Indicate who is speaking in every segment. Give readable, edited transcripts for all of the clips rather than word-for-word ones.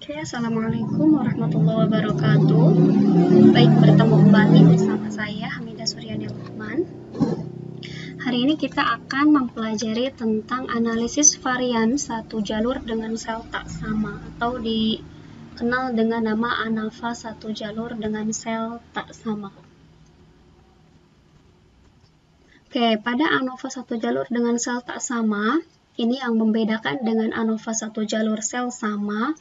Speaker 1: Oke, Assalamualaikum warahmatullahi wabarakatuh. Baik, bertemu kembali bersama saya Hamidah Suryani Luqman. Hari ini kita akan mempelajari tentang analisis varian satu jalur dengan sel tak sama atau dikenal dengan nama ANOVA satu jalur dengan sel tak sama. Oke, pada ANOVA satu jalur dengan sel tak sama, ini yang membedakan dengan ANOVA satu jalur sel sama,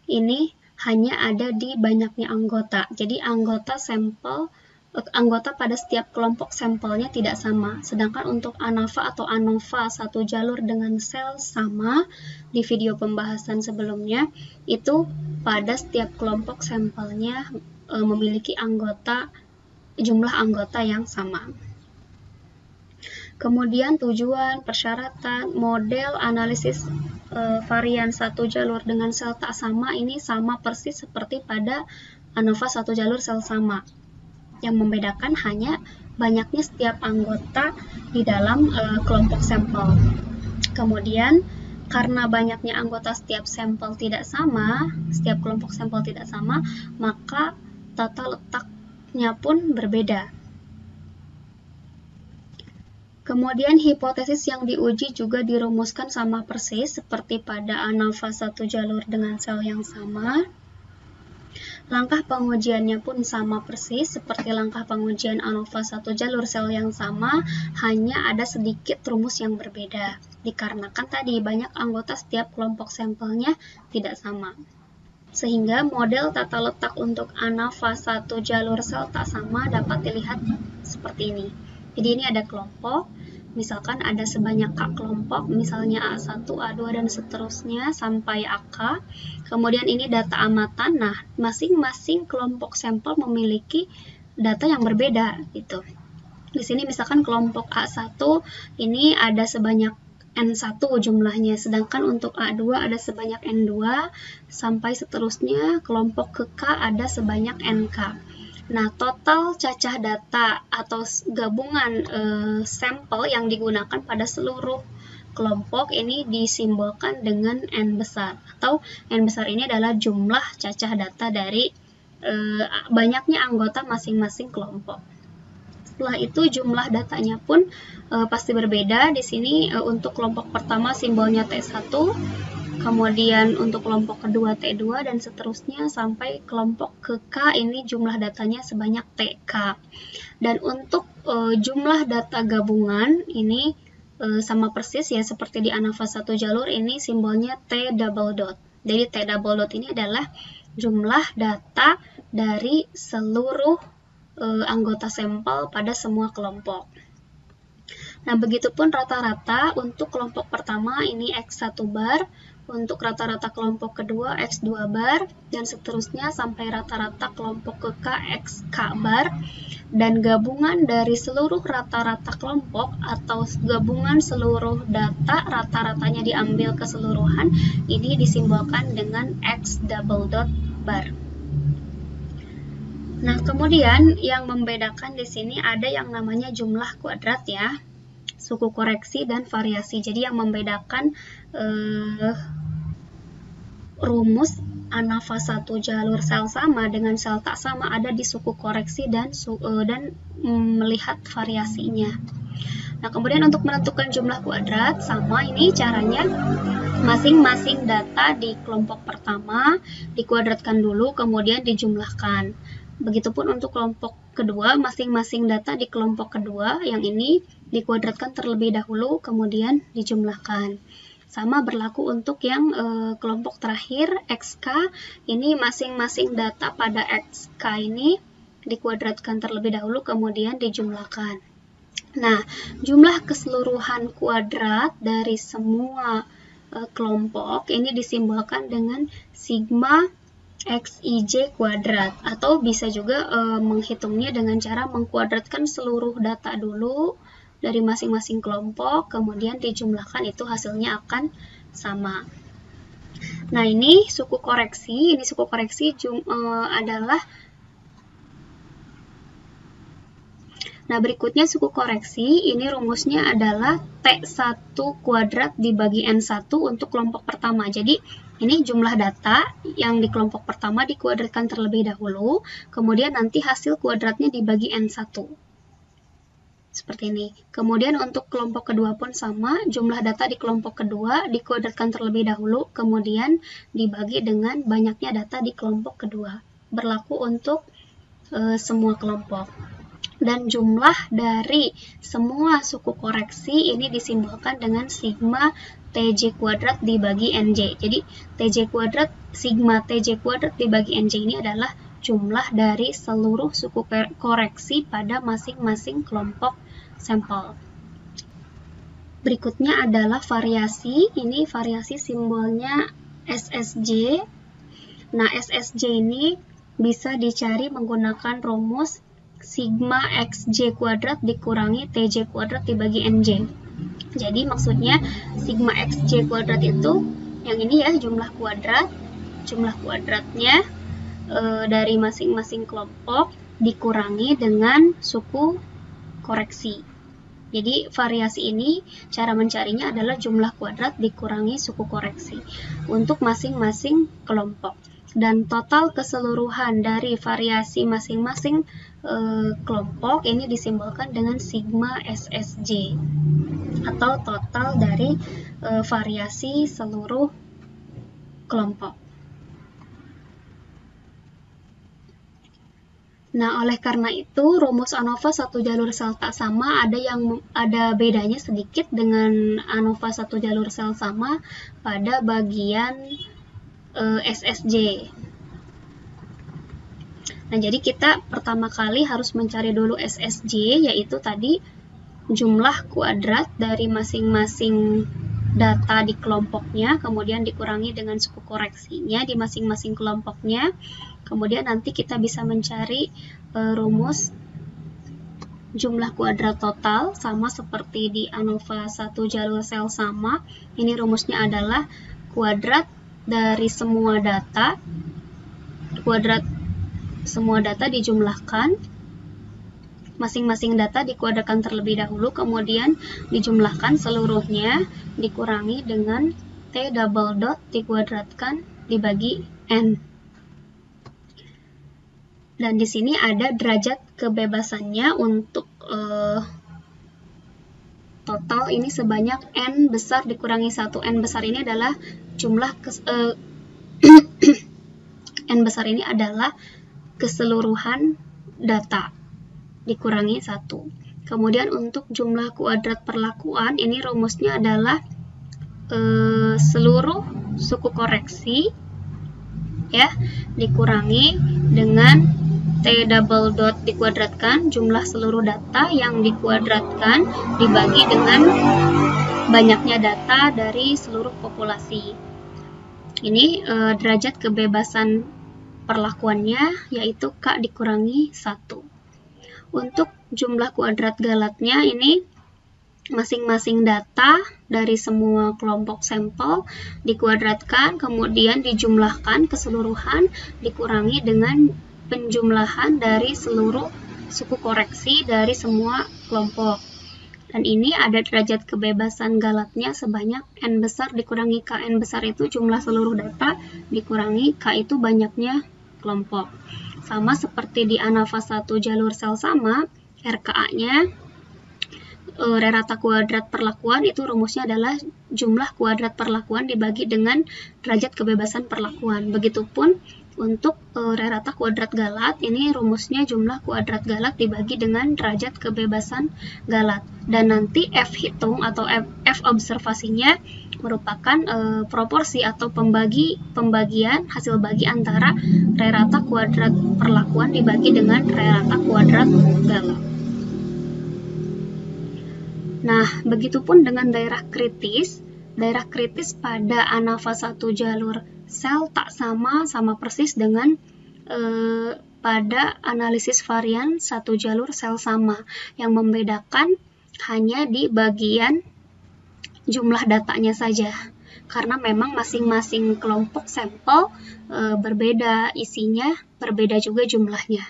Speaker 1: ini hanya ada di banyaknya anggota. Jadi anggota pada setiap kelompok sampelnya tidak sama. Sedangkan untuk ANOVA atau ANOVA satu jalur dengan sel sama di video pembahasan sebelumnya, itu pada setiap kelompok sampelnya memiliki jumlah anggota yang sama. Kemudian tujuan, persyaratan, model analisis varian satu jalur dengan sel tak sama ini sama persis seperti pada ANOVA satu jalur sel sama. Yang membedakan hanya banyaknya setiap anggota di dalam kelompok sampel. Kemudian karena banyaknya anggota setiap sampel tidak sama, setiap kelompok sampel tidak sama, maka tata letaknya pun berbeda. Kemudian hipotesis yang diuji juga dirumuskan sama persis seperti pada ANOVA satu jalur dengan sel yang sama. Langkah pengujiannya pun sama persis seperti langkah pengujian ANOVA satu jalur sel yang sama, hanya ada sedikit rumus yang berbeda. Dikarenakan tadi banyak anggota setiap kelompok sampelnya tidak sama. Sehingga model tata letak untuk ANOVA satu jalur sel tak sama dapat dilihat seperti ini. Jadi ini ada kelompok, misalkan ada sebanyak K kelompok, misalnya A1, A2, dan seterusnya sampai AK. Kemudian ini data amatan, nah masing-masing kelompok sampel memiliki data yang berbeda gitu. Di sini misalkan kelompok A1 ini ada sebanyak N1 jumlahnya, sedangkan untuk A2 ada sebanyak N2, sampai seterusnya kelompok ke K ada sebanyak NK. Nah, total cacah data atau gabungan sampel yang digunakan pada seluruh kelompok ini disimbolkan dengan N besar, atau N besar ini adalah jumlah cacah data dari banyaknya anggota masing-masing kelompok. Setelah itu jumlah datanya pun pasti berbeda. Di sini untuk kelompok pertama simbolnya T1, kemudian untuk kelompok kedua T2 dan seterusnya sampai kelompok ke K ini jumlah datanya sebanyak TK. Dan untuk jumlah data gabungan ini sama persis ya seperti di ANOVA satu jalur, ini simbolnya T double dot. Jadi T double dot ini adalah jumlah data dari seluruh anggota sampel pada semua kelompok. Nah, begitupun rata-rata untuk kelompok pertama ini X1 bar, untuk rata-rata kelompok kedua X2 bar, dan seterusnya sampai rata-rata kelompok ke K XK bar, dan gabungan dari seluruh rata-rata kelompok atau gabungan seluruh data rata-ratanya diambil keseluruhan, ini disimbolkan dengan X double dot bar. Nah, kemudian yang membedakan di sini ada yang namanya jumlah kuadrat ya, suku koreksi dan variasi. Jadi yang membedakan rumus ANOVA satu jalur sel sama dengan sel tak sama ada di suku koreksi dan melihat variasinya. Nah, kemudian untuk menentukan jumlah kuadrat sama ini caranya, masing-masing data di kelompok pertama dikuadratkan dulu kemudian dijumlahkan. Begitupun untuk kelompok kedua, masing-masing data di kelompok kedua yang ini dikuadratkan terlebih dahulu kemudian dijumlahkan. Sama berlaku untuk yang kelompok terakhir XK, ini masing-masing data pada XK ini dikuadratkan terlebih dahulu kemudian dijumlahkan. Nah, jumlah keseluruhan kuadrat dari semua kelompok ini disimbolkan dengan sigma XIJ kuadrat, atau bisa juga menghitungnya dengan cara mengkuadratkan seluruh data dulu dari masing-masing kelompok, kemudian dijumlahkan, itu hasilnya akan sama. Nah, ini suku koreksi, adalah Nah, berikutnya suku koreksi, ini rumusnya adalah T1 kuadrat dibagi N1 untuk kelompok pertama. Jadi, ini jumlah data yang di kelompok pertama dikuadratkan terlebih dahulu, kemudian nanti hasil kuadratnya dibagi N1. Seperti ini. Kemudian untuk kelompok kedua pun sama, jumlah data di kelompok kedua dikuadratkan terlebih dahulu, kemudian dibagi dengan banyaknya data di kelompok kedua. Berlaku untuk semua kelompok. Dan jumlah dari semua suku koreksi ini disimbolkan dengan sigma TJ kuadrat dibagi NJ. Jadi TJ kuadrat, sigma TJ kuadrat dibagi NJ ini adalah jumlah dari seluruh suku koreksi pada masing-masing kelompok sampel. Berikutnya adalah variasi. Ini variasi simbolnya SSJ. Nah, SSJ ini bisa dicari menggunakan rumus sigma XJ kuadrat dikurangi TJ kuadrat dibagi NJ. Jadi maksudnya sigma XJ kuadrat itu yang ini ya, jumlah kuadratnya dari masing-masing kelompok dikurangi dengan suku koreksi. Jadi variasi ini cara mencarinya adalah jumlah kuadrat dikurangi suku koreksi untuk masing-masing kelompok. Dan total keseluruhan dari variasi masing-masing kelompok ini disimbolkan dengan sigma SSJ atau total dari variasi seluruh kelompok. Nah, oleh karena itu rumus ANOVA satu jalur sel tak sama ada bedanya sedikit dengan ANOVA satu jalur sel sama pada bagian SSJ. Nah, jadi kita pertama kali harus mencari dulu SSJ, yaitu tadi jumlah kuadrat dari masing-masing data di kelompoknya, kemudian dikurangi dengan suku koreksinya di masing-masing kelompoknya. Kemudian nanti kita bisa mencari rumus jumlah kuadrat total, sama seperti di ANOVA satu jalur sel sama. Ini rumusnya adalah kuadrat dari semua data, dijumlahkan, masing-masing data dikuadratkan terlebih dahulu, kemudian dijumlahkan seluruhnya, dikurangi dengan T double dot dikuadratkan dibagi N. Dan di sini ada derajat kebebasannya untuk total ini sebanyak N besar dikurangi 1. N besar ini adalah jumlah N besar ini adalah keseluruhan data dikurangi 1. Kemudian untuk jumlah kuadrat perlakuan ini rumusnya adalah seluruh suku koreksi ya dikurangi dengan T double dot dikuadratkan jumlah seluruh data yang dikuadratkan dibagi dengan banyaknya data dari seluruh populasi. Ini derajat kebebasan perlakuannya yaitu K dikurangi 1. Untuk jumlah kuadrat galatnya ini masing-masing data dari semua kelompok sampel dikuadratkan, kemudian dijumlahkan keseluruhan dikurangi dengan penjumlahan dari seluruh suku koreksi dari semua kelompok. Dan ini ada derajat kebebasan galatnya sebanyak N besar dikurangi K. N besar itu jumlah seluruh data dikurangi K itu banyaknya kelompok. Sama seperti di ANOVA satu jalur sel sama, RKA-nya rata kuadrat perlakuan itu rumusnya adalah jumlah kuadrat perlakuan dibagi dengan derajat kebebasan perlakuan. Begitupun untuk rata kuadrat galat, ini rumusnya jumlah kuadrat galat dibagi dengan derajat kebebasan galat. Dan nanti F hitung atau F observasinya merupakan proporsi atau pembagian hasil bagi antara rata kuadrat perlakuan dibagi dengan rata kuadrat galat. Nah, begitupun dengan daerah kritis. Daerah kritis pada ANOVA satu jalur sel tak sama persis dengan pada analisis varian satu jalur sel sama. Yang membedakan hanya di bagian jumlah datanya saja. Karena memang masing-masing kelompok sampel berbeda isinya, berbeda juga jumlahnya.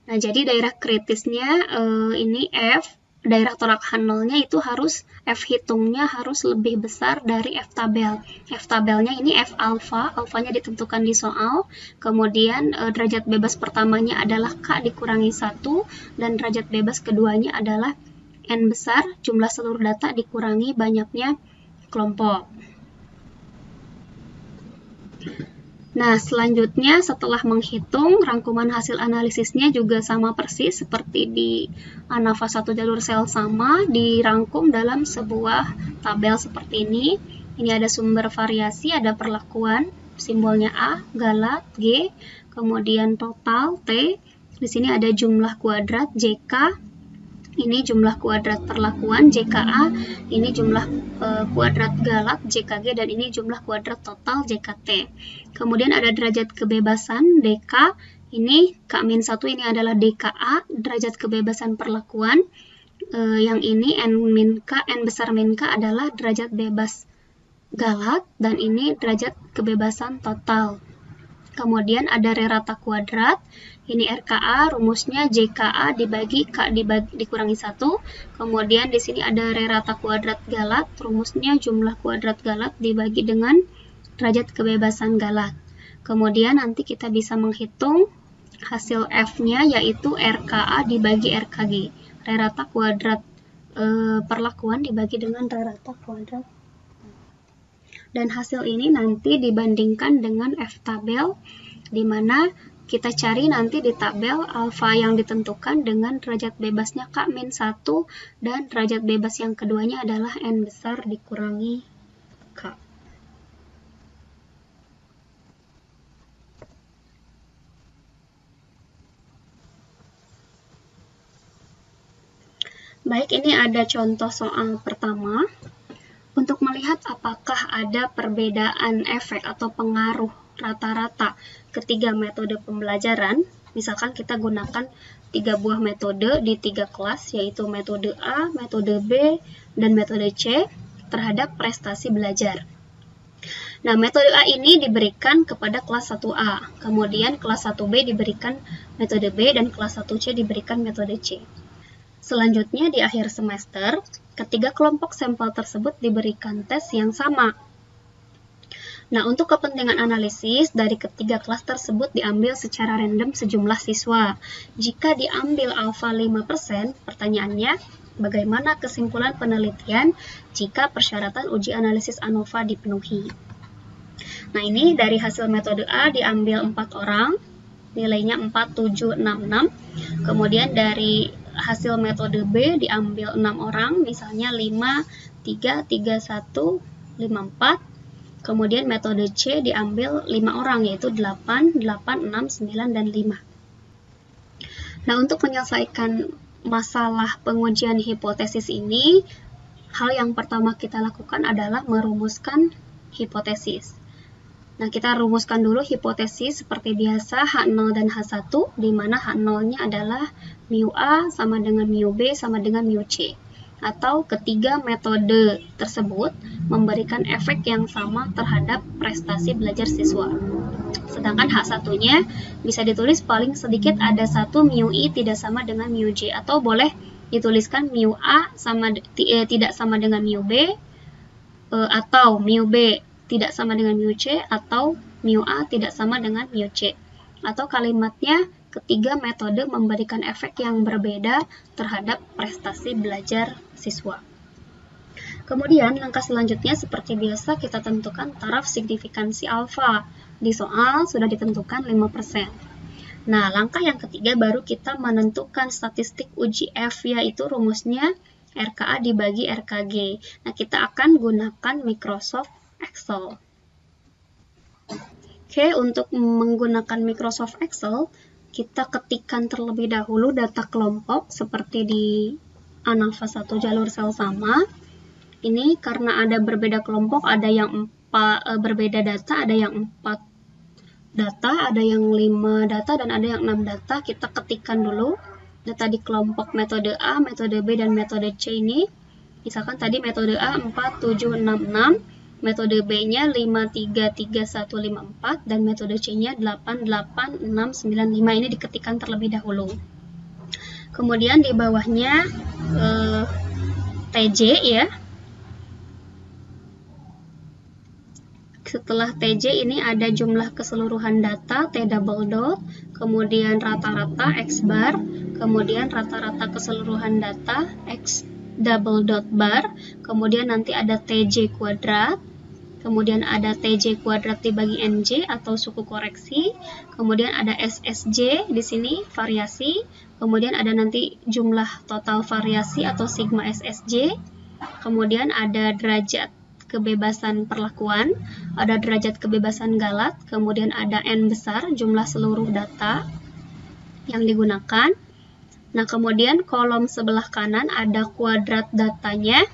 Speaker 1: Nah, jadi daerah kritisnya ini F, daerah tolak H0-nya itu harus F hitungnya harus lebih besar dari F tabel. F tabelnya ini F alfa, alfanya ditentukan di soal. Kemudian derajat bebas pertamanya adalah K dikurangi 1, dan derajat bebas keduanya adalah N besar, jumlah seluruh data dikurangi banyaknya kelompok. Nah, selanjutnya setelah menghitung, rangkuman hasil analisisnya juga sama persis seperti di ANAFA 1 jalur sel sama, dirangkum dalam sebuah tabel seperti ini. Ini ada sumber variasi, ada perlakuan, simbolnya A, galat, G, kemudian total, T. Di sini ada jumlah kuadrat, JK. Ini jumlah kuadrat perlakuan JKA, ini jumlah kuadrat galat JKG, dan ini jumlah kuadrat total JKT. Kemudian ada derajat kebebasan DK, ini K-1 ini adalah DKA, derajat kebebasan perlakuan. Yang ini N besar min K adalah derajat bebas galat, dan ini derajat kebebasan total. Kemudian ada rata kuadrat, ini RKA, rumusnya JKA dibagi K dikurangi 1. Kemudian di sini ada rata kuadrat galat, rumusnya jumlah kuadrat galat dibagi dengan derajat kebebasan galat. Kemudian nanti kita bisa menghitung hasil F-nya, yaitu RKA dibagi RKG. Rata kuadrat perlakuan dibagi dengan rata kuadrat. Dan hasil ini nanti dibandingkan dengan F tabel, di mana kita cari nanti di tabel alfa yang ditentukan dengan derajat bebasnya K-1, dan derajat bebas yang keduanya adalah N besar dikurangi K. Baik, ini ada contoh soal pertama. Untuk melihat apakah ada perbedaan efek atau pengaruh rata-rata ketiga metode pembelajaran, misalkan kita gunakan 3 buah metode di 3 kelas, yaitu metode A, metode B, dan metode C terhadap prestasi belajar. Nah, metode A ini diberikan kepada kelas 1A, kemudian kelas 1B diberikan metode B, dan kelas 1C diberikan metode C. Selanjutnya di akhir semester, ketiga kelompok sampel tersebut diberikan tes yang sama. Nah, untuk kepentingan analisis, dari ketiga kelas tersebut diambil secara random sejumlah siswa. Jika diambil alfa 5%, pertanyaannya, bagaimana kesimpulan penelitian jika persyaratan uji analisis ANOVA dipenuhi? Nah, ini dari hasil metode A diambil 4 orang, nilainya 4, 7, 6, 6. Kemudian dari hasil metode B diambil 6 orang, misalnya 5, 3, 3, 1, 5, 4. Kemudian metode C diambil 5 orang, yaitu 8, 8, 6, 9, dan 5. Nah, untuk menyelesaikan masalah pengujian hipotesis ini, hal yang pertama kita lakukan adalah merumuskan hipotesis. Nah, kita rumuskan dulu hipotesis seperti biasa, H0 dan H1, di mana H0-nya adalah mu A sama dengan mu B sama dengan mu C. Atau ketiga metode tersebut memberikan efek yang sama terhadap prestasi belajar siswa. Sedangkan H1-nya bisa ditulis paling sedikit ada 1 mu I tidak sama dengan mu J, atau boleh dituliskan mu A tidak sama dengan mu B, atau mu B tidak sama dengan mu C, atau mu A tidak sama dengan mu C. Atau kalimatnya, ketiga metode memberikan efek yang berbeda terhadap prestasi belajar siswa. Kemudian, langkah selanjutnya seperti biasa kita tentukan taraf signifikansi alfa. Di soal sudah ditentukan 5%. Nah, langkah yang ketiga baru kita menentukan statistik uji F, yaitu rumusnya RKA dibagi RKG. Nah, kita akan gunakan Microsoft Excel. Oke, untuk menggunakan Microsoft Excel, kita ketikkan terlebih dahulu data kelompok seperti di ANAFA 1 jalur sel sama. Ini karena ada berbeda kelompok, ada yang berbeda data, ada yang 4 data, ada yang 5 data, dan ada yang 6 data. Kita ketikkan dulu data di kelompok metode A, metode B, dan metode C ini. Misalkan tadi metode A 4, 7, 6, 6. Metode B-nya 5, 3, 3, 1, 5, 4, dan metode C-nya 8, 8, 6, 9, 5. Ini diketikkan terlebih dahulu. Kemudian di bawahnya TJ ya. Setelah TJ ini ada jumlah keseluruhan data T double dot, kemudian rata-rata X bar, kemudian rata-rata keseluruhan data X double dot bar, kemudian nanti ada TJ kuadrat, kemudian ada TJ kuadrat dibagi NJ atau suku koreksi, kemudian ada SSJ di sini variasi, kemudian ada nanti jumlah total variasi atau sigma SSJ, kemudian ada derajat kebebasan perlakuan, ada derajat kebebasan Galat, kemudian ada N besar jumlah seluruh data yang digunakan. Nah, kemudian kolom sebelah kanan ada kuadrat datanya.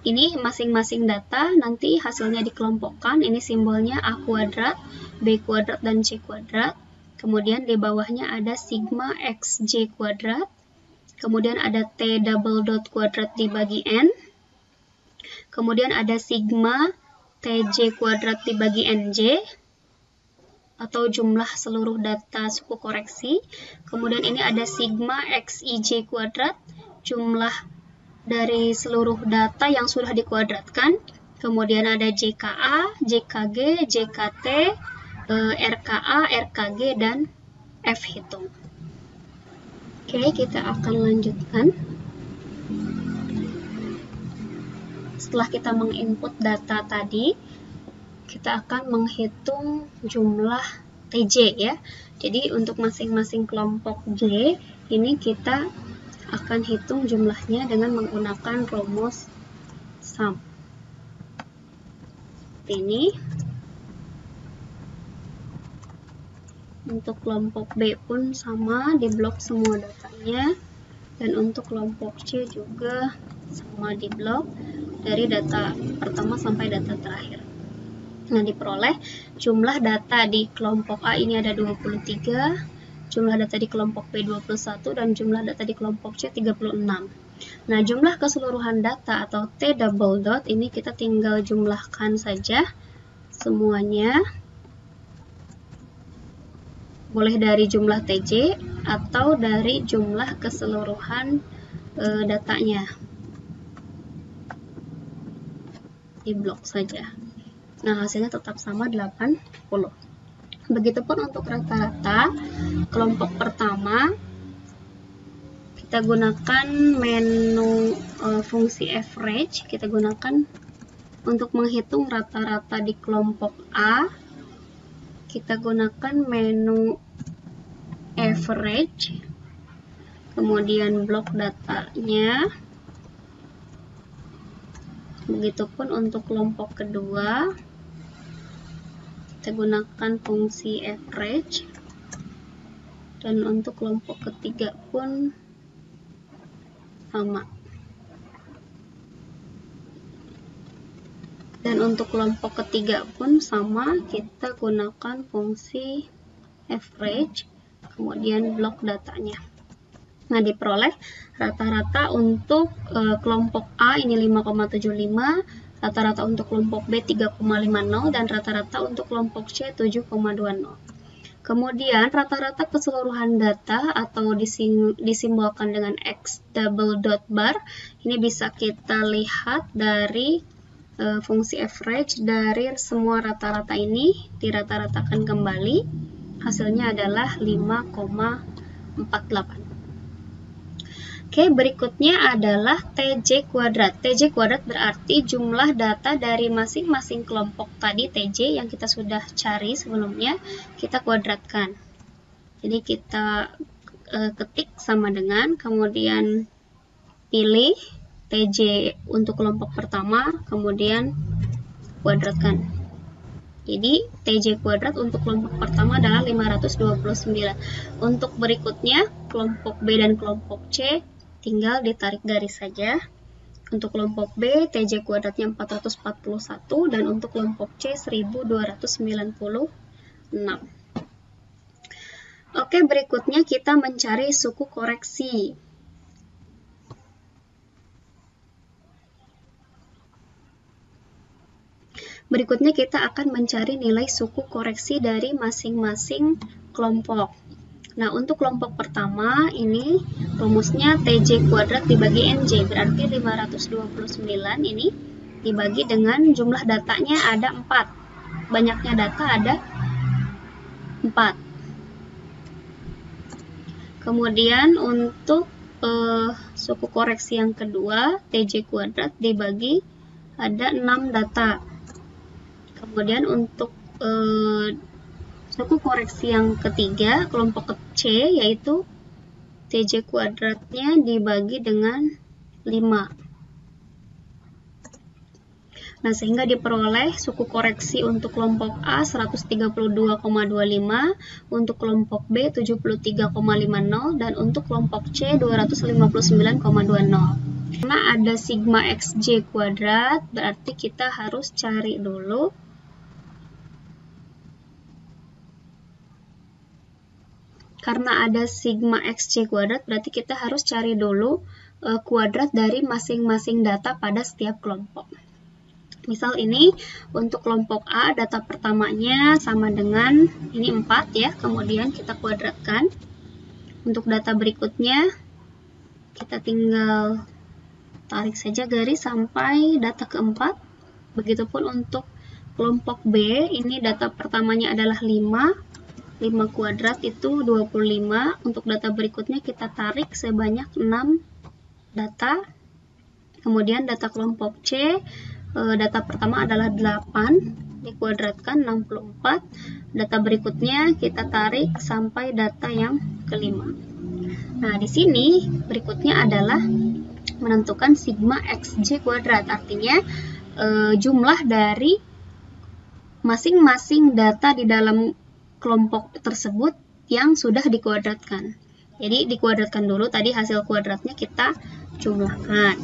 Speaker 1: Ini masing-masing data nanti hasilnya dikelompokkan. Ini simbolnya A kuadrat, B kuadrat, dan C kuadrat. Kemudian di bawahnya ada sigma XJ kuadrat. Kemudian ada T double dot kuadrat dibagi N. Kemudian ada sigma TJ kuadrat dibagi NJ atau jumlah seluruh data suku koreksi. Kemudian ini ada sigma XIJ kuadrat, jumlah dari seluruh data yang sudah dikuadratkan. Kemudian ada JKA, JKG, JKT, RKA, RKG, dan F hitung. Oke, kita akan lanjutkan. Setelah kita menginput data tadi, kita akan menghitung jumlah TJ ya. Jadi untuk masing-masing kelompok J, ini kita akan hitung jumlahnya dengan menggunakan rumus sum. Ini untuk kelompok B pun sama, di blok semua datanya, dan untuk kelompok C juga sama, di blok dari data pertama sampai data terakhir. Nah, diperoleh jumlah data di kelompok A ini ada 23, jumlah data di kelompok B 21, dan jumlah data di kelompok C 36. Nah, jumlah keseluruhan data atau T double dot ini kita tinggal jumlahkan saja semuanya. Boleh dari jumlah TJ atau dari jumlah keseluruhan datanya. Di blok saja. Nah, hasilnya tetap sama 80. Begitupun untuk rata-rata kelompok pertama, kita gunakan menu fungsi average. Kita gunakan untuk menghitung rata-rata di kelompok A. Kita gunakan menu average, kemudian blok datanya. Begitupun untuk kelompok kedua, kita gunakan fungsi average, dan untuk kelompok ketiga pun sama. Dan untuk kelompok ketiga pun sama, kita gunakan fungsi average, kemudian blok datanya. Nah, diperoleh rata-rata untuk kelompok A ini 5,75, rata-rata untuk kelompok B 3,50, dan rata-rata untuk kelompok C 7,20. Kemudian rata-rata keseluruhan data atau disimbolkan dengan X double dot bar, ini bisa kita lihat dari fungsi average. Dari semua rata-rata ini dirata-ratakan kembali, hasilnya adalah 5,48. Oke, berikutnya adalah TJ kuadrat. TJ kuadrat berarti jumlah data dari masing-masing kelompok tadi TJ yang kita sudah cari sebelumnya, kita kuadratkan. Jadi kita ketik sama dengan, kemudian pilih TJ untuk kelompok pertama, kemudian kuadratkan. Jadi TJ kuadrat untuk kelompok pertama adalah 529. Untuk berikutnya, kelompok B dan kelompok C tinggal ditarik garis saja. Untuk kelompok B, TJ kuadratnya 441, dan untuk kelompok C 1296. Oke, berikutnya kita mencari suku koreksi. Berikutnya kita akan mencari nilai suku koreksi dari masing-masing kelompok. Nah, untuk kelompok pertama ini rumusnya TJ kuadrat dibagi NJ, berarti 529 ini dibagi dengan jumlah datanya ada 4. Banyaknya data ada 4. Kemudian untuk suku koreksi yang kedua, TJ kuadrat dibagi ada 6 data. Kemudian untuk suku koreksi yang ketiga, kelompok C, yaitu TJ kuadratnya dibagi dengan 5. Nah, sehingga diperoleh suku koreksi untuk kelompok A 132,25, untuk kelompok B 73,50, dan untuk kelompok C 259,20. Karena ada sigma XJ kuadrat, berarti kita harus cari dulu kuadrat dari masing-masing data pada setiap kelompok. Misal ini untuk kelompok A, data pertamanya sama dengan ini 4 ya, kemudian kita kuadratkan. Untuk data berikutnya kita tinggal tarik saja garis sampai data keempat. Begitupun untuk kelompok B, ini data pertamanya adalah 5 kuadrat itu 25. Untuk data berikutnya kita tarik sebanyak 6 data. Kemudian data kelompok C, data pertama adalah 8 dikuadratkan 64. Data berikutnya kita tarik sampai data yang kelima. Nah, di sini berikutnya adalah menentukan sigma XJ kuadrat, artinya jumlah dari masing-masing data di dalam kelompok tersebut yang sudah dikuadratkan. Jadi dikuadratkan dulu, tadi hasil kuadratnya kita jumlahkan.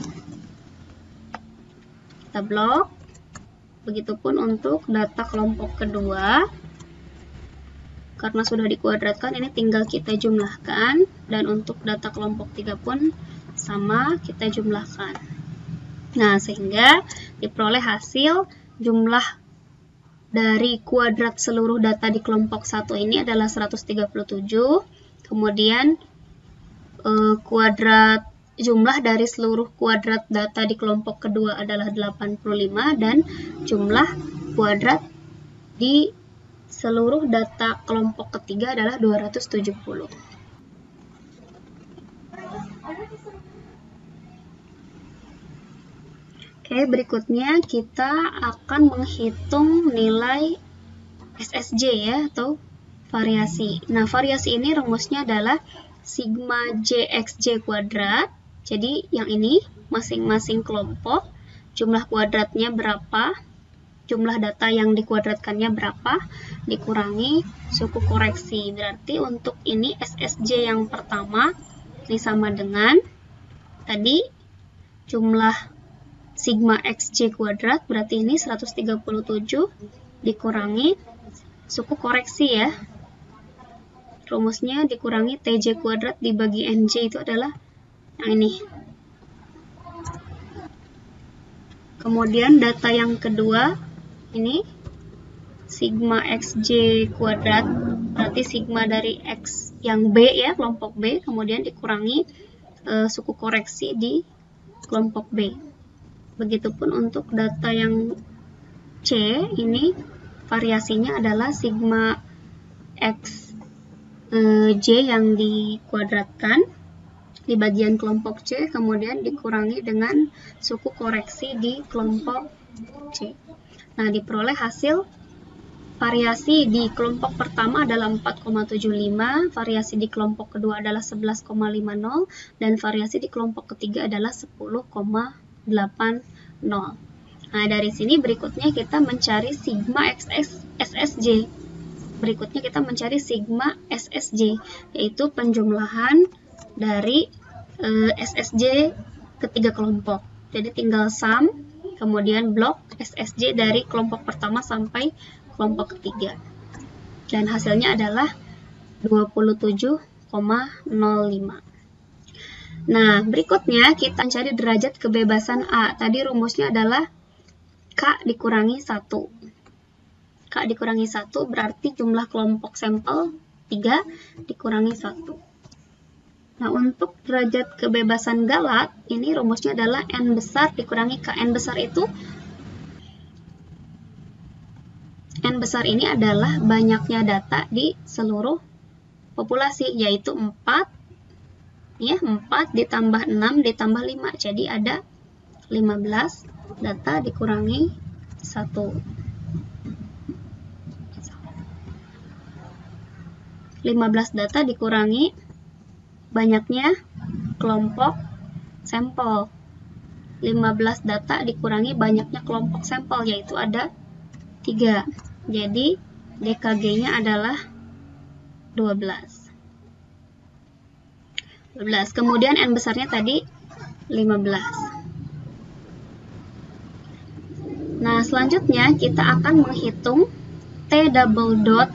Speaker 1: Kita blok. Begitupun untuk data kelompok kedua. Karena sudah dikuadratkan, ini tinggal kita jumlahkan. Dan untuk data kelompok 3 pun sama, kita jumlahkan. Nah, sehingga diperoleh hasil jumlah dari kuadrat seluruh data di kelompok 1 ini adalah 137. Kemudian kuadrat jumlah dari seluruh kuadrat data di kelompok kedua adalah 85, dan jumlah kuadrat di seluruh data kelompok ketiga adalah 270. Oke, berikutnya kita akan menghitung nilai SSJ ya, atau variasi. Nah, variasi ini rumusnya adalah sigma JXJ kuadrat. Jadi, yang ini masing-masing kelompok, jumlah kuadratnya berapa, jumlah data yang dikuadratkannya berapa, dikurangi suku koreksi. Berarti untuk ini SSJ yang pertama, ini sama dengan tadi jumlah sigma XJ kuadrat, berarti ini 137 dikurangi suku koreksi ya. Rumusnya dikurangi TJ kuadrat dibagi NJ, itu adalah yang ini. Kemudian data yang kedua, ini sigma XJ kuadrat, berarti sigma dari X yang B ya, kelompok B, kemudian dikurangi suku koreksi di kelompok B. Begitupun untuk data yang C, ini variasinya adalah sigma XJ yang dikuadratkan di bagian kelompok C, kemudian dikurangi dengan suku koreksi di kelompok C. Nah, diperoleh hasil variasi di kelompok pertama adalah 4,75, variasi di kelompok kedua adalah 11,50, dan variasi di kelompok ketiga adalah 10,80. Nah, dari sini berikutnya kita mencari sigma SSJ. Berikutnya kita mencari sigma SSJ, yaitu penjumlahan dari SSJ ketiga kelompok. Jadi tinggal sum, kemudian blok SSJ dari kelompok pertama sampai kelompok ketiga. Dan hasilnya adalah 27,05. Nah, berikutnya kita cari derajat kebebasan A. Tadi rumusnya adalah K dikurangi 1. K dikurangi 1 berarti jumlah kelompok sampel 3. 3 dikurangi 1. Nah, untuk derajat kebebasan Galat, ini rumusnya adalah N besar dikurangi K. N besar itu, N besar ini adalah banyaknya data di seluruh populasi, yaitu 4, ya, 4 ditambah 6 ditambah 5, jadi ada 15 data dikurangi 1. 15 data dikurangi banyaknya kelompok sampel. 15 data dikurangi banyaknya kelompok sampel, yaitu ada 3. Jadi DKG-nya adalah 12. Kemudian N besarnya tadi 15. Nah, selanjutnya kita akan menghitung T double dot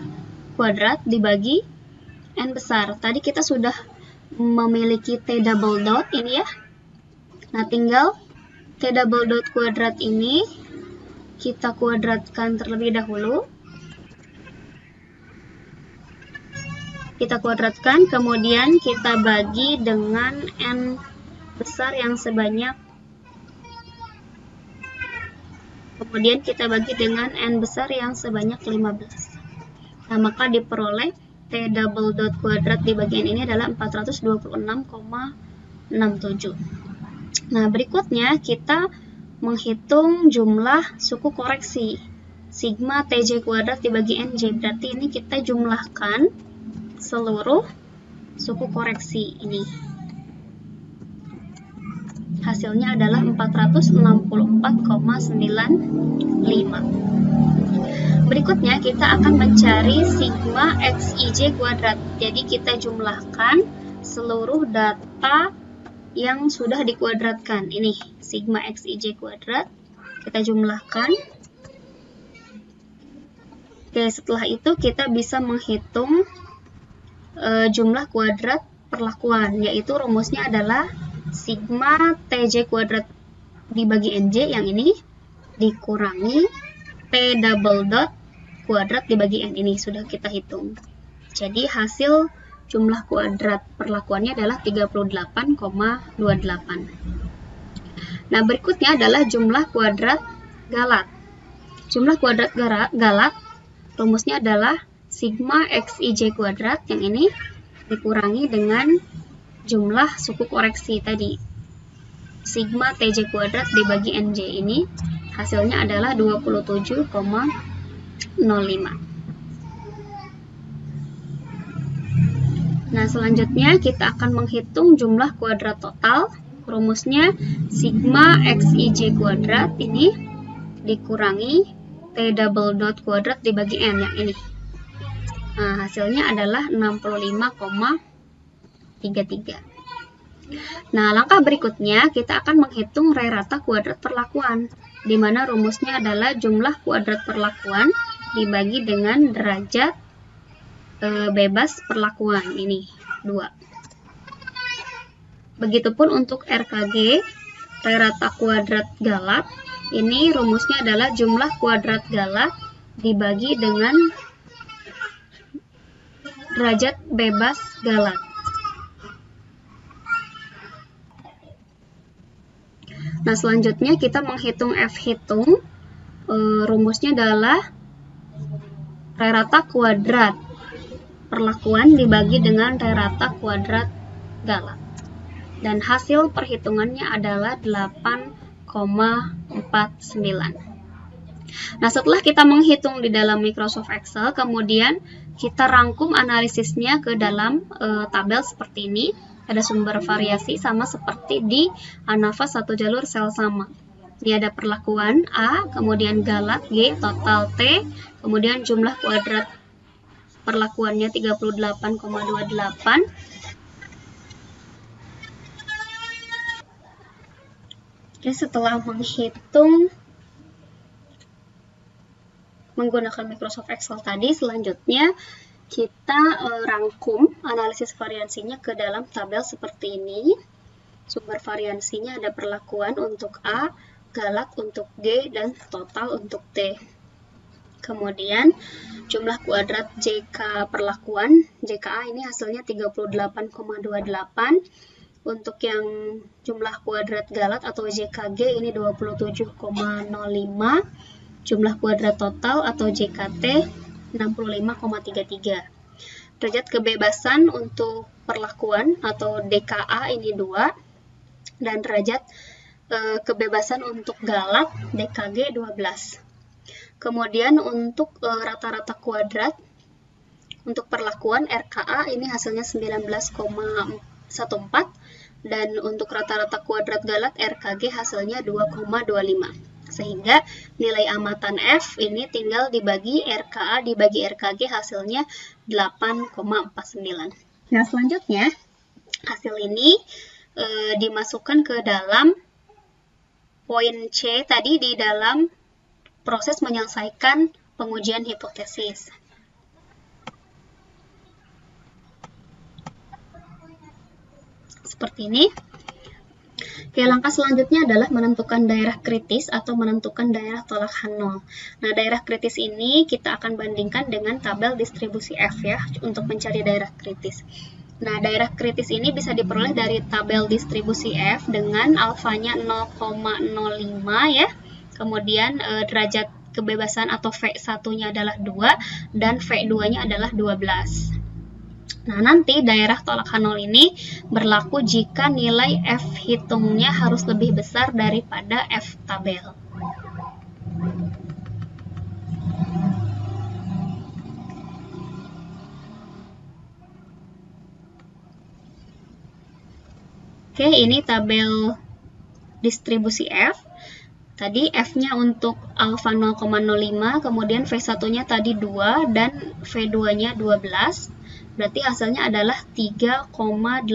Speaker 1: kuadrat dibagi N besar. Tadi kita sudah memiliki T double dot ini ya. Nah, tinggal T double dot kuadrat ini kita kuadratkan terlebih dahulu. Kita kuadratkan, kemudian kita bagi dengan N besar yang sebanyak. Kemudian kita bagi dengan N besar yang sebanyak 15. Nah, maka diperoleh T double dot kuadrat di bagian ini adalah 426,67. Nah, berikutnya kita menghitung jumlah suku koreksi. Sigma TJ kuadrat dibagi NJ. Berarti ini kita jumlahkan seluruh suku koreksi ini. Hasilnya adalah 464,95. Berikutnya kita akan mencari sigma XIJ kuadrat. Jadi kita jumlahkan seluruh data yang sudah dikuadratkan. Ini sigma XIJ kuadrat. Kita jumlahkan. Oke, setelah itu kita bisa menghitung jumlah kuadrat perlakuan, yaitu rumusnya adalah sigma TJ kuadrat dibagi NJ yang ini dikurangi T double dot kuadrat dibagi N, ini sudah kita hitung. Jadi hasil jumlah kuadrat perlakuannya adalah 38,28. Nah, berikutnya adalah jumlah kuadrat Galat. Jumlah kuadrat Galat rumusnya adalah sigma XIJ kuadrat yang ini dikurangi dengan jumlah suku koreksi tadi. Sigma TJ kuadrat dibagi NJ ini hasilnya adalah 27,05. Nah, selanjutnya kita akan menghitung jumlah kuadrat total. Rumusnya sigma XIJ kuadrat ini dikurangi T double dot kuadrat dibagi N yang ini. Nah, hasilnya adalah 65,33. Nah, langkah berikutnya kita akan menghitung rata kuadrat perlakuan, di mana rumusnya adalah jumlah kuadrat perlakuan dibagi dengan derajat bebas perlakuan, ini 2. Begitupun untuk RKG, rata kuadrat Galat, ini rumusnya adalah jumlah kuadrat Galat dibagi dengan derajat bebas Galat. Nah, selanjutnya kita menghitung F hitung. Rumusnya adalah rata kuadrat perlakuan dibagi dengan rata kuadrat Galat. Dan hasil perhitungannya adalah 8,49. Nah, setelah kita menghitung di dalam Microsoft Excel, kemudian kita rangkum analisisnya ke dalam tabel seperti ini. Ada sumber variasi sama seperti di ANAFA satu jalur sel sama. Ini ada perlakuan A, kemudian Galat G, total T, kemudian jumlah kuadrat perlakuannya 38,28. Oke, setelah menghitung menggunakan Microsoft Excel tadi, selanjutnya kita rangkum analisis variansinya ke dalam tabel seperti ini. Sumber variansinya ada perlakuan untuk A, Galat untuk G, dan total untuk T. Kemudian jumlah kuadrat JK perlakuan, JKA ini hasilnya 38,28. Untuk yang jumlah kuadrat galat atau JKG ini 27,05. Jumlah kuadrat total atau JKT 65,33. Derajat kebebasan untuk perlakuan atau DKA ini 2. Dan derajat kebebasan untuk galat DKG 12. Kemudian untuk rata-rata kuadrat untuk perlakuan RKA ini hasilnya 19,14 dan untuk rata-rata kuadrat galat RKG hasilnya 2,25. Sehingga nilai amatan F ini tinggal dibagi RKA dibagi RKG hasilnya 8,49. Nah, selanjutnya hasil ini dimasukkan ke dalam poin C tadi di dalam proses menyelesaikan pengujian hipotesis. Seperti ini. Oke, langkah selanjutnya adalah menentukan daerah kritis atau menentukan daerah tolak H0. Nah, daerah kritis ini kita akan bandingkan dengan tabel distribusi F ya, untuk mencari daerah kritis. Nah, daerah kritis ini bisa diperoleh dari tabel distribusi F dengan alfanya 0,05 ya. Kemudian derajat kebebasan atau V1-nya adalah 2 dan V2-nya adalah 12. Nah, nanti daerah tolak H0 ini berlaku jika nilai F hitungnya harus lebih besar daripada F tabel. Oke, ini tabel distribusi F. Tadi F-nya untuk alfa 0,05, kemudian V1-nya tadi 2 dan V2-nya 12. Berarti hasilnya adalah 3,89.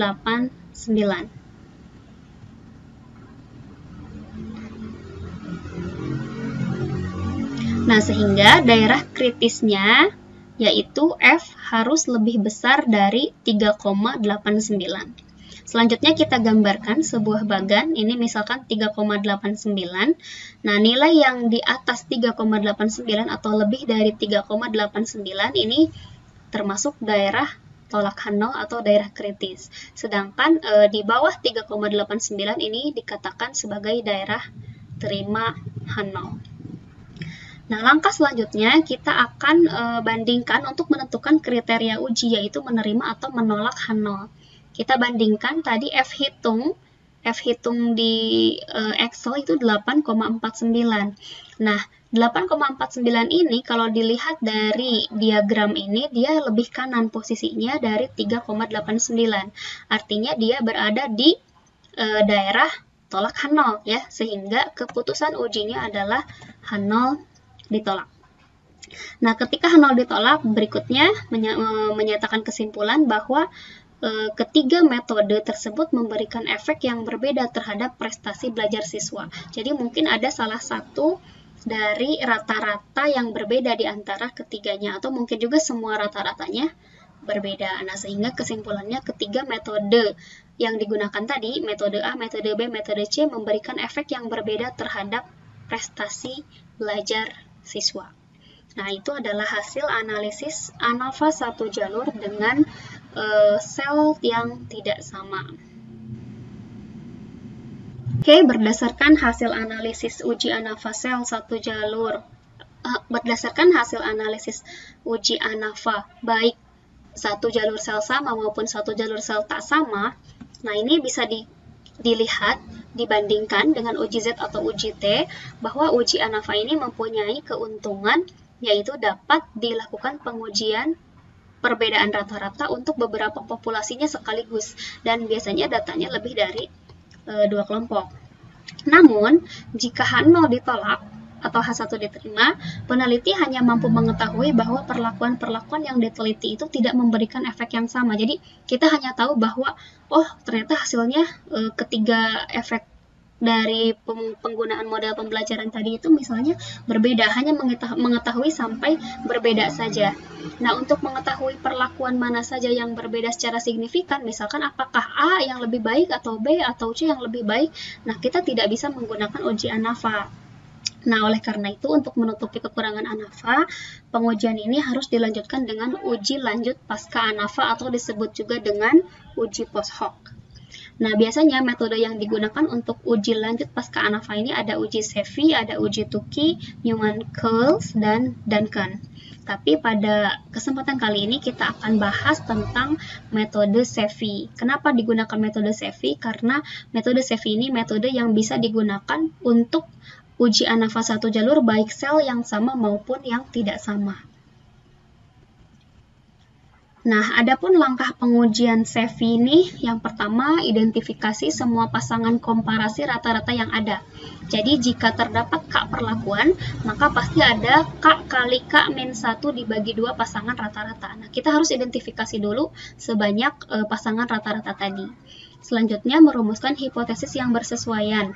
Speaker 1: Nah, sehingga daerah kritisnya yaitu F harus lebih besar dari 3,89. Selanjutnya kita gambarkan sebuah bagan, ini misalkan 3,89. Nah, nilai yang di atas 3,89 atau lebih dari 3,89 ini termasuk daerah tolak H0 atau daerah kritis. Sedangkan di bawah 3,89 ini dikatakan sebagai daerah terima H0. Nah, langkah selanjutnya kita akan bandingkan untuk menentukan kriteria uji, yaitu menerima atau menolak H0. Kita bandingkan tadi F hitung di Excel itu 8,49. Nah, 8,49 ini kalau dilihat dari diagram ini, dia lebih kanan posisinya dari 3,89. Artinya dia berada di daerah tolak H0 ya, sehingga keputusan ujinya adalah H0 ditolak. Nah, ketika H0 ditolak, berikutnya menyatakan kesimpulan bahwa ketiga metode tersebut memberikan efek yang berbeda terhadap prestasi belajar siswa. Jadi mungkin ada salah satu dari rata-rata yang berbeda di antara ketiganya, atau mungkin juga semua rata-ratanya berbeda. Nah, sehingga kesimpulannya ketiga metode yang digunakan tadi, metode A, metode B, metode C, memberikan efek yang berbeda terhadap prestasi belajar siswa. Nah, itu adalah hasil analisis ANAFA satu jalur dengan sel yang tidak sama. Oke, berdasarkan hasil analisis uji ANAFA sel satu jalur, berdasarkan hasil analisis uji ANAFA baik satu jalur sel sama maupun satu jalur sel tak sama, nah ini bisa dilihat dibandingkan dengan uji Z atau uji T, bahwa uji ANAFA ini mempunyai keuntungan yaitu dapat dilakukan pengujian perbedaan rata-rata untuk beberapa populasinya sekaligus, dan biasanya datanya lebih dari 2 kelompok. Namun, jika H0 ditolak atau H1 diterima, peneliti hanya mampu mengetahui bahwa perlakuan-perlakuan yang diteliti itu tidak memberikan efek yang sama. Jadi, kita hanya tahu bahwa, oh ternyata hasilnya ketiga efek dari penggunaan model pembelajaran tadi itu misalnya berbeda, hanya mengetahui sampai berbeda saja. Nah, untuk mengetahui perlakuan mana saja yang berbeda secara signifikan, misalkan apakah A yang lebih baik atau B atau C yang lebih baik, nah kita tidak bisa menggunakan uji ANAFA. Nah, oleh karena itu, untuk menutupi kekurangan ANAFA, pengujian ini harus dilanjutkan dengan uji lanjut pasca ANAFA atau disebut juga dengan uji post hoc. Nah, biasanya metode yang digunakan untuk uji lanjut pasca ANAFA ini ada uji Cephei, ada uji Tukey, Newman-Coles, dan Duncan. Tapi pada kesempatan kali ini kita akan bahas tentang metode Cephei. Kenapa digunakan metode Cephei? Karena metode Cephei ini metode yang bisa digunakan untuk uji ANAFA satu jalur baik sel yang sama maupun yang tidak sama. Nah, adapun langkah pengujian Cephei ini, yang pertama, identifikasi semua pasangan komparasi rata-rata yang ada. Jadi, jika terdapat K perlakuan, maka pasti ada K kali K min 1 dibagi 2 pasangan rata-rata. Nah, kita harus identifikasi dulu sebanyak pasangan rata-rata tadi. Selanjutnya, merumuskan hipotesis yang bersesuaian,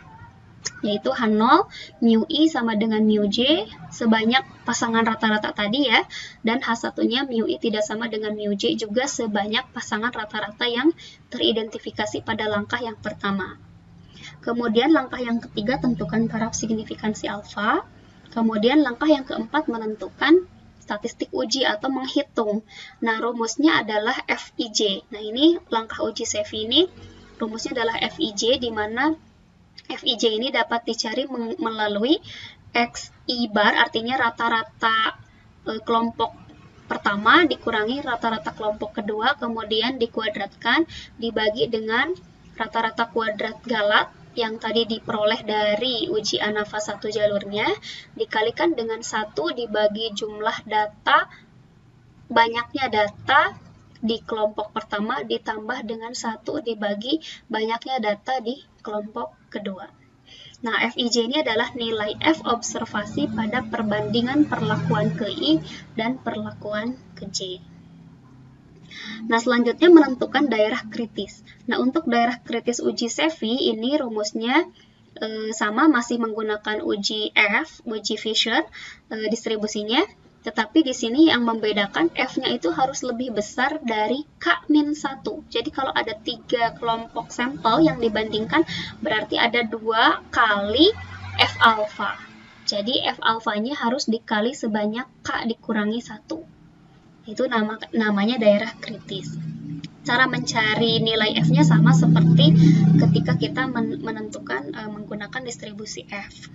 Speaker 1: yaitu H0, mu I sama dengan mu J sebanyak pasangan rata-rata tadi ya, dan H1-nya mu I tidak sama dengan mu J juga sebanyak pasangan rata-rata yang teridentifikasi pada langkah yang pertama. Kemudian langkah yang ketiga, tentukan taraf signifikansi alfa. Kemudian langkah yang keempat, menentukan statistik uji atau menghitung. Nah, rumusnya adalah FIJ. Nah, ini langkah uji Cephei ini rumusnya adalah FIJ, di mana FIJ ini dapat dicari melalui XI bar, artinya rata-rata kelompok pertama dikurangi rata-rata kelompok kedua, kemudian dikuadratkan, dibagi dengan rata-rata kuadrat Galat yang tadi diperoleh dari uji ANAFA satu jalurnya, dikalikan dengan 1 dibagi jumlah data, banyaknya data di kelompok pertama, ditambah dengan 1 dibagi banyaknya data di kelompok kedua. Nah, FIJ ini adalah nilai F observasi pada perbandingan perlakuan ke I dan perlakuan ke J. Nah, selanjutnya menentukan daerah kritis. Nah, untuk daerah kritis uji Cephei ini rumusnya sama, masih menggunakan uji F, uji Fisher distribusinya. Tetapi di sini yang membedakan F-nya itu harus lebih besar dari K-1. Jadi kalau ada 3 kelompok sampel yang dibandingkan, berarti ada 2 kali F alfa. Jadi F alfanya harus dikali sebanyak K dikurangi 1. Itu namanya daerah kritis. Cara mencari nilai F-nya sama seperti ketika kita menentukan menggunakan distribusi F.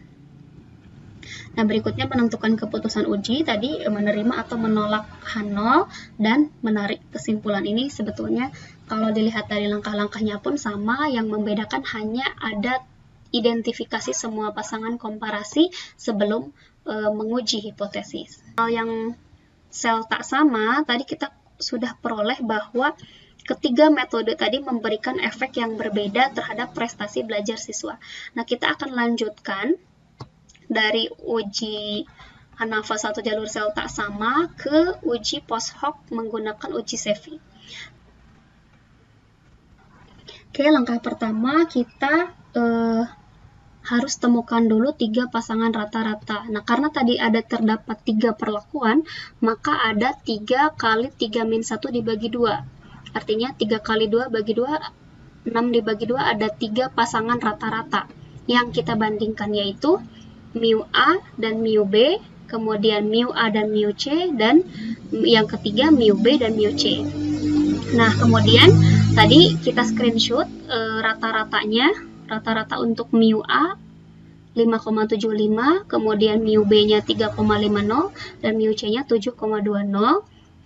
Speaker 1: Nah, berikutnya menentukan keputusan uji, tadi menerima atau menolak H0 dan menarik kesimpulan. Ini sebetulnya kalau dilihat dari langkah-langkahnya pun sama, yang membedakan hanya ada identifikasi semua pasangan komparasi sebelum menguji hipotesis. Hal yang sel tak sama, tadi kita sudah peroleh bahwa ketiga metode tadi memberikan efek yang berbeda terhadap prestasi belajar siswa. Nah, kita akan lanjutkan dari uji ANAFA satu jalur sel tak sama ke uji post hoc menggunakan uji Cephei. Oke, langkah pertama kita harus temukan dulu 3 pasangan rata-rata. Nah, karena tadi terdapat 3 perlakuan, maka ada 3 kali 3 min 1 dibagi 2. Artinya 3 kali 2 bagi 2, 6 dibagi 2, ada 3 pasangan rata-rata. Yang kita bandingkan yaitu mu A dan mu B, kemudian mu A dan mu C, dan yang ketiga mu B dan mu C. Nah, kemudian tadi kita screenshot rata-ratanya, rata-rata untuk mu A 5,75, kemudian mu B-nya 3,50, dan mu C-nya 7,20.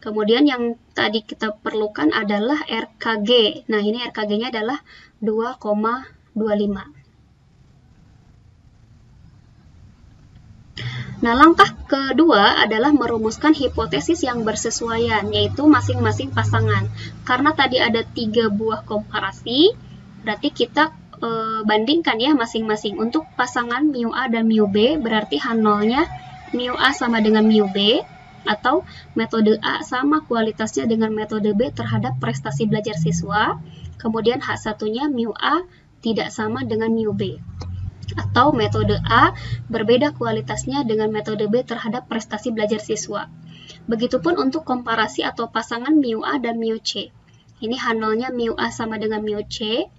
Speaker 1: Kemudian yang tadi kita perlukan adalah RKG. Nah, ini RKG-nya adalah 2,25. Nah, langkah kedua adalah merumuskan hipotesis yang bersesuaian, yaitu masing-masing pasangan. Karena tadi ada 3 buah komparasi, berarti kita bandingkan ya masing-masing. Untuk pasangan mu A dan mu B, berarti H0-nya mu A sama dengan mu B, atau metode A sama kualitasnya dengan metode B terhadap prestasi belajar siswa. Kemudian H1-nya mu A tidak sama dengan mu B, atau metode A berbeda kualitasnya dengan metode B terhadap prestasi belajar siswa. Begitupun untuk komparasi atau pasangan mu A dan mu C. Ini H0-nya mu A sama dengan mu C,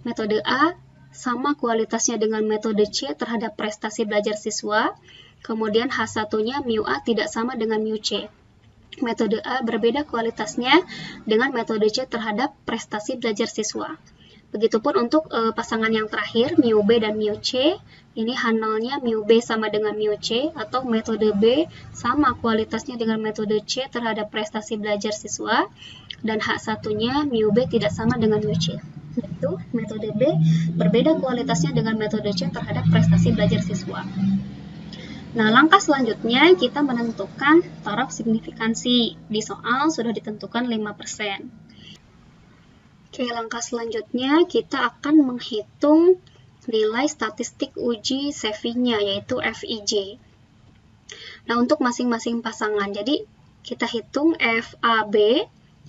Speaker 1: metode A sama kualitasnya dengan metode C terhadap prestasi belajar siswa. Kemudian H1-nya mu A tidak sama dengan mu C. Metode A berbeda kualitasnya dengan metode C terhadap prestasi belajar siswa. Begitupun untuk pasangan yang terakhir, mu B dan mu C. Ini H0-nya mu B sama dengan mu C, atau metode B sama kualitasnya dengan metode C terhadap prestasi belajar siswa. Dan H1-nya mu B tidak sama dengan mu C. Itu metode B berbeda kualitasnya dengan metode C terhadap prestasi belajar siswa. Nah, langkah selanjutnya kita menentukan taraf signifikansi. Di soal sudah ditentukan 5%. Oke, langkah selanjutnya kita akan menghitung nilai statistik uji SEVI-nya, yaitu FIJ. Nah, untuk masing-masing pasangan, jadi kita hitung FAB,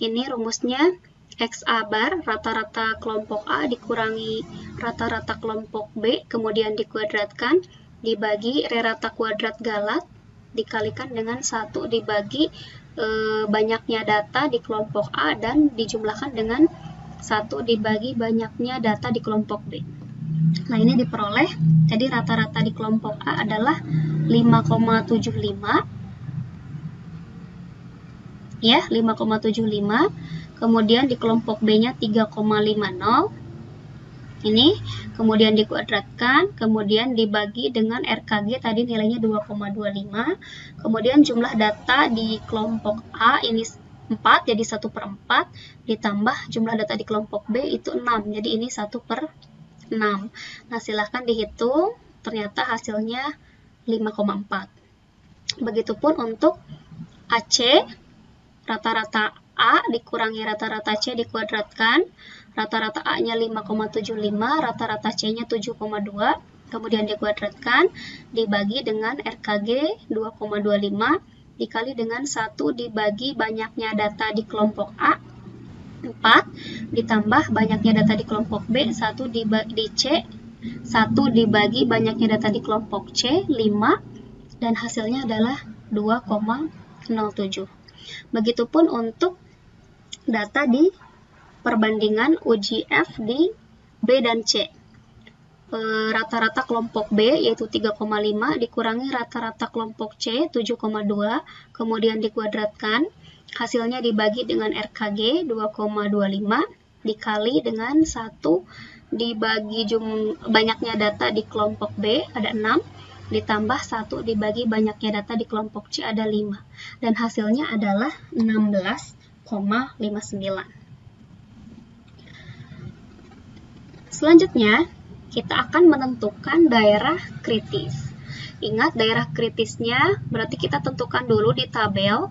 Speaker 1: ini rumusnya XA bar, rata-rata kelompok A dikurangi rata-rata kelompok B, kemudian dikuadratkan, dibagi rata kuadrat galat, dikalikan dengan 1 dibagi banyaknya data di kelompok A, dan dijumlahkan dengan 1 dibagi banyaknya data di kelompok B. Nah, ini diperoleh, jadi rata-rata di kelompok A adalah 5,75, ya, 5,75, kemudian di kelompok B-nya 3,50, ini, kemudian dikuadratkan, kemudian dibagi dengan RKG tadi nilainya 2,25, kemudian jumlah data di kelompok A ini 4, jadi 1/4, ditambah jumlah data di kelompok B itu 6, jadi ini 1/6. Nah, silahkan dihitung, ternyata hasilnya 5,4. Begitupun untuk AC, rata-rata A dikurangi rata-rata C dikuadratkan, rata-rata A-nya 5,75, rata-rata C-nya 7,2, kemudian dikuadratkan, dibagi dengan RKG 2,25, dikali dengan 1 dibagi banyaknya data di kelompok A, 4, ditambah banyaknya data di kelompok B, 1 di C, 1 dibagi banyaknya data di kelompok C, 5, dan hasilnya adalah 2,07. Begitupun untuk data di perbandingan uji F di B dan C. Rata-rata kelompok B yaitu 3,5 dikurangi rata-rata kelompok C 7,2, kemudian dikuadratkan, hasilnya dibagi dengan RKG 2,25, dikali dengan 1 dibagi banyaknya data di kelompok B ada 6, ditambah 1 dibagi banyaknya data di kelompok C ada 5, dan hasilnya adalah 16,59. Selanjutnya, kita akan menentukan daerah kritis. Ingat, daerah kritisnya berarti kita tentukan dulu di tabel.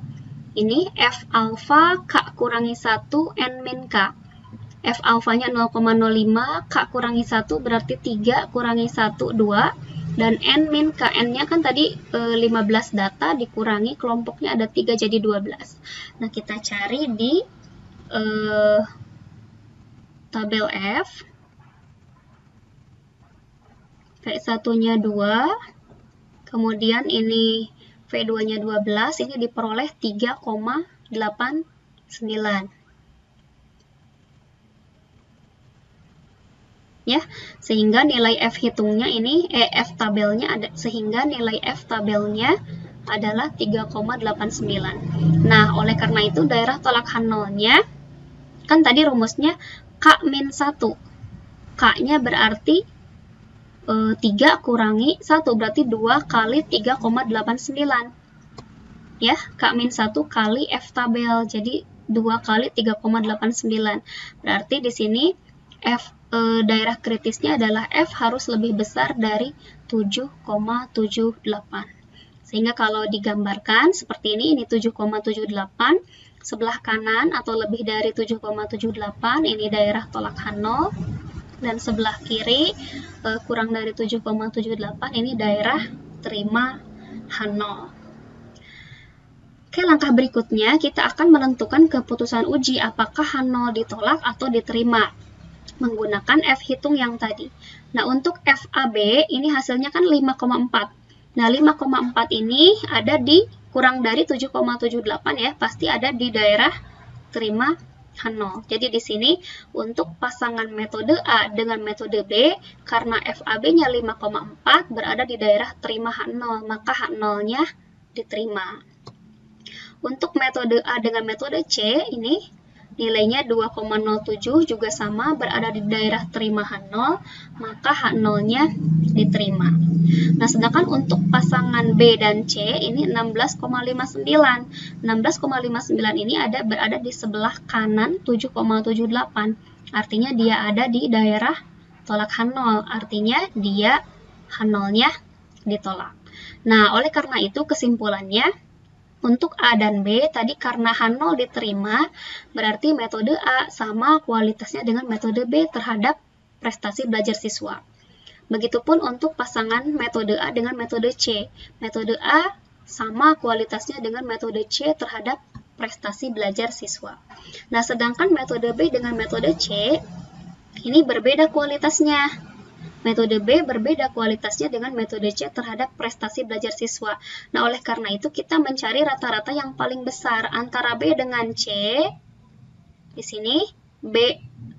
Speaker 1: Ini F alfa K kurangi 1 N min K. F alfanya 0,05, K kurangi 1 berarti 3 kurangi 1, 2. Dan N min K, N-nya kan tadi 15 data dikurangi kelompoknya ada 3 jadi 12. Nah, kita cari di tabel F. V1-nya 2, kemudian ini V2-nya 12, ini diperoleh 3,89. Ya, sehingga nilai F hitungnya ini F tabelnya ada, sehingga nilai F tabelnya adalah 3,89. Nah, oleh karena itu daerah tolak H0-nya kan tadi rumusnya K-1. K-nya berarti 3 kurangi 1 berarti 2 kali 3,89. Ya, K-1 kali F tabel. Jadi 2 kali 3,89. Berarti di sini F daerah kritisnya adalah F harus lebih besar dari 7,78. Sehingga kalau digambarkan seperti ini 7,78, sebelah kanan atau lebih dari 7,78 ini daerah tolak H0, dan sebelah kiri kurang dari 7,78 ini daerah terima H0. Oke, langkah berikutnya kita akan menentukan keputusan uji apakah H0 ditolak atau diterima menggunakan F hitung yang tadi. Nah, untuk FAB ini hasilnya kan 5,4. Nah, 5,4 ini ada di kurang dari 7,78 ya, pasti ada di daerah terima H0. Jadi di sini untuk pasangan metode A dengan metode B, karena FAB-nya 5,4 berada di daerah terima H0, maka H0-nya diterima. Untuk metode A dengan metode C, ini nilainya 2,07 juga sama berada di daerah terima H0, maka H0-nya diterima. Nah, sedangkan untuk pasangan B dan C ini 16,59. 16,59 ini berada di sebelah kanan 7,78. Artinya dia ada di daerah tolak H0. Artinya dia H0-nya ditolak. Nah, oleh karena itu kesimpulannya untuk A dan B tadi karena H0 diterima, berarti metode A sama kualitasnya dengan metode B terhadap prestasi belajar siswa. Begitupun untuk pasangan metode A dengan metode C. Metode A sama kualitasnya dengan metode C terhadap prestasi belajar siswa. Nah, sedangkan metode B dengan metode C ini berbeda kualitasnya. Metode B berbeda kualitasnya dengan metode C terhadap prestasi belajar siswa. Nah, oleh karena itu kita mencari rata-rata yang paling besar antara B dengan C. Di sini B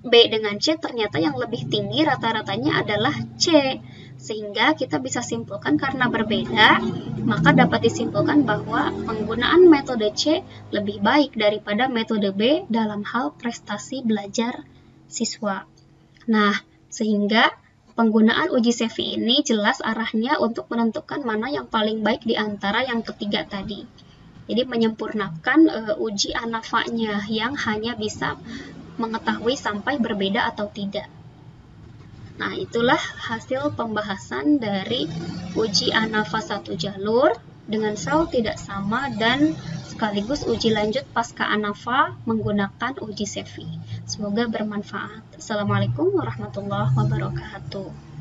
Speaker 1: dengan C ternyata yang lebih tinggi rata-ratanya adalah C. Sehingga kita bisa simpulkan karena berbeda, maka dapat disimpulkan bahwa penggunaan metode C lebih baik daripada metode B dalam hal prestasi belajar siswa. Nah, sehingga penggunaan uji CEVI ini jelas arahnya untuk menentukan mana yang paling baik di antara yang ketiga tadi. Jadi menyempurnakan uji ANAFA-nya yang hanya bisa mengetahui sampai berbeda atau tidak. Nah, itulah hasil pembahasan dari uji ANAFA 1 jalur dengan sel tidak sama dan sekaligus uji lanjut pasca ANAFA menggunakan uji CEVI. Semoga bermanfaat. Assalamualaikum warahmatullahi wabarakatuh.